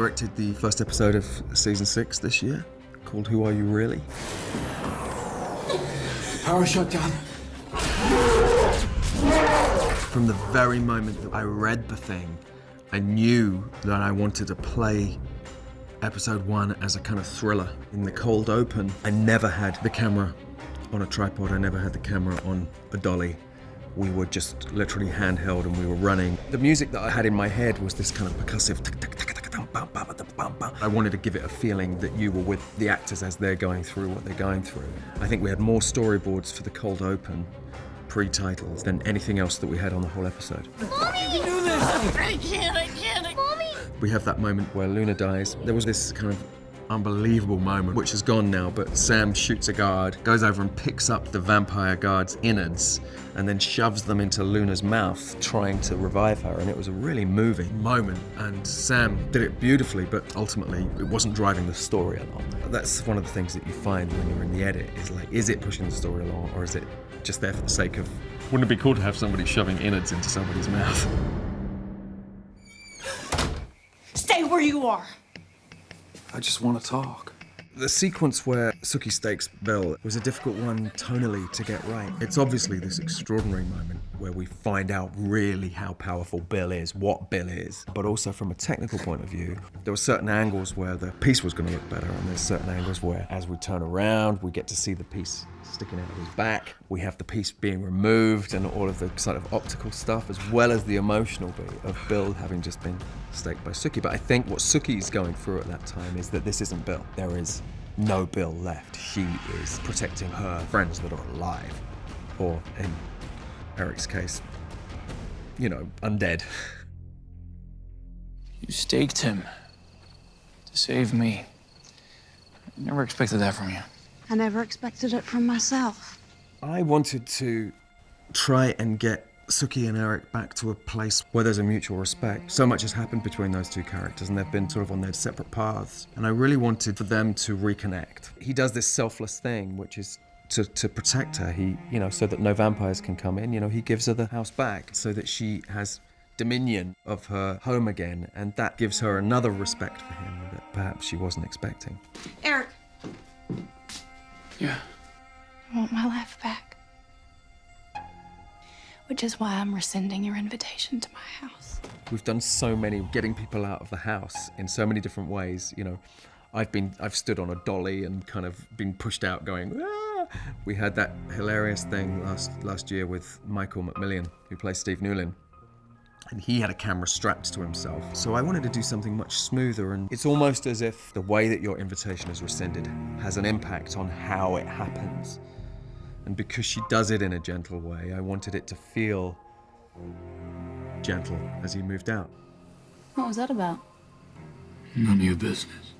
directed the first episode of season 6 this year, called Who Are You Really? Power shut down. From the very moment that I read the thing, I knew that I wanted to play episode 1 as a kind of thriller. In the cold open, I never had the camera on a tripod, I never had the camera on a dolly. We were just literally handheld and we were running. The music that I had in my head was this kind of percussive I wanted to give it a feeling that you were with the actors as they're going through what they're going through. I think we had more storyboards for the cold open pre-titles than anything else that we had on the whole episode. Mommy! You can do this! I can't. Mommy! We have that moment where Luna dies. There was this kind of unbelievable moment, which is gone now, but Sam shoots a guard, goes over and picks up the vampire guard's innards, and then shoves them into Luna's mouth, trying to revive her, and it was a really moving moment, and Sam did it beautifully, but ultimately it wasn't driving the story along. That's one of the things that you find when you're in the edit, is like, is it pushing the story along, or is it just there for the sake of, wouldn't it be cool to have somebody shoving innards into somebody's mouth? Stay where you are. I just want to talk. The sequence where Sookie stakes Bill was a difficult one tonally to get right. It's obviously this extraordinary moment where we find out really how powerful Bill is, what Bill is. But also from a technical point of view, there were certain angles where the piece was going to look better, and there's certain angles where, as we turn around, we get to see the piece sticking out of his back. We have the piece being removed and all of the sort of optical stuff, as well as the emotional bit of Bill having just been staked by Sookie. But I think what Sookie's going through at that time is that this isn't Bill. There is no Bill left. She is protecting her friends that are alive, or in Eric's case, you know, undead. You staked him to save me. I never expected that from you. I never expected it from myself. I wanted to try and get Sookie and Eric back to a place where there's a mutual respect. So much has happened between those two characters, and they've been sort of on their separate paths. And I really wanted for them to reconnect. He does this selfless thing, which is to protect her. He, you know, so that no vampires can come in, you know, he gives her the house back so that she has dominion of her home again, and that gives her another respect for him that perhaps she wasn't expecting. Eric. Yeah. I want my life back. Which is why I'm rescinding your invitation to my house. We've done so many getting people out of the house in so many different ways. You know, I've stood on a dolly and kind of been pushed out going, ah! We had that hilarious thing last year with Michael McMillian, who plays Steve Newlin. And he had a camera strapped to himself. So I wanted to do something much smoother, and it's almost as if the way that your invitation is rescinded has an impact on how it happens. And because she does it in a gentle way, I wanted it to feel gentle as he moved out. What was that about? None of your business.